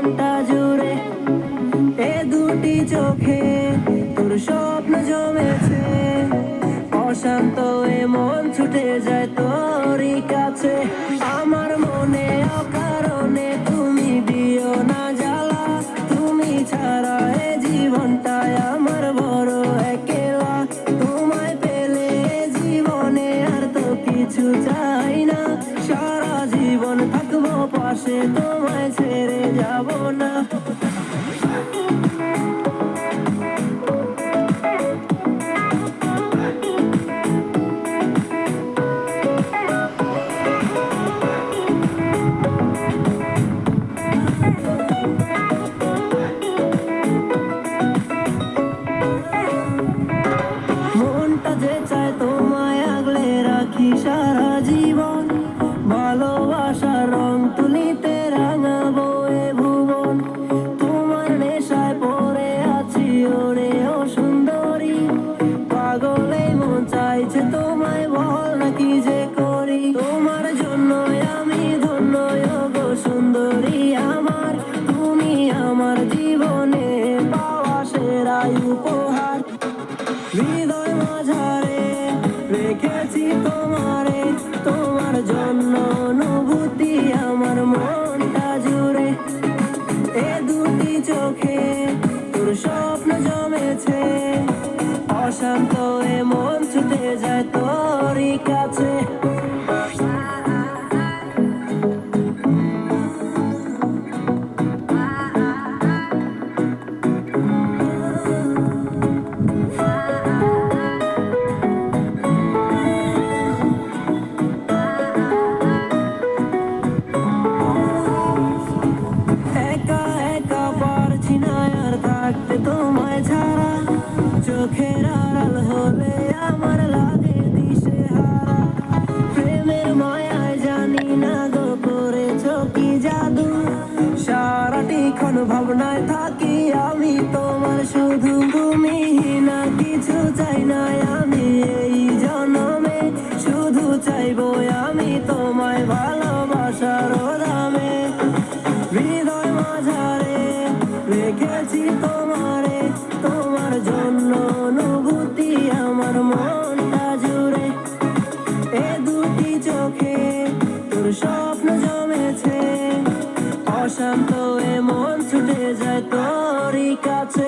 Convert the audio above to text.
মনটা জুড়ে। এ দুটি চোখে তোর স্বপ্ন জমেছে, অশান্ত এ মন ছুটে যায় তোরই কাছে। আমার মনে অকারণে তুমি দিও না জ্বালা, তুমি ছাড়া এ জীবনটায় আমার বড় একেলা। তোমায় পেলে এ জীবনে আর তো কিছু চাই না, সারা জীবন থাকবো পাশে, তোমায় ছেড়ে যাব না। মনটা যে চায় তোমায় আগলে রাখি সারা জীবন, ভালোবাসার রং তুলিতে রাঙাবো এ ভুবন। তোমার নেশায় পড়ে আছি ওরে ও সুন্দরী, পাগলে মন চাইছে তোমায়, বল না কি যে করি। তোমার জন্য আমি ধন্য গো সুন্দরী আমার, তুমি আমার জীবনে পাওয়া সেরা উপহার। হৃদয় মাঝারে রেখেছি তোমারে, তোমার জন্য অনুভূতি আমার মনটা জুড়ে। এ দুটি চোখে তোর স্বপ্ন জমেছে, অশান্ত এ মন ছুটে যায় তোরই কাছে। একা একা পারছি না আর থাকতে তোমায় ছাড়া, চোখের আড়াল হলে আমার লাগে দিশেহারা। প্রেমের মায়ায় জানি না গো করেছো কি জাদু, সারাটিক্ষণ ভাবনায় থাকি আমি তোমার শুধু। তুমি না কিছু চাই না আমি এই জনমে, শুধু চাইবো আমি তোমায় ভালোবাসার দামে। হৃদয় মাঝারে রেখেছি তোমারে, তোমার জন্য অনুভূতি আমার মনটা জুড়ে। এ দুটি চোখে তোর স্বপ্ন জমেছে, অশান্ত এ মন ছুটে যায় তোরই কাছে।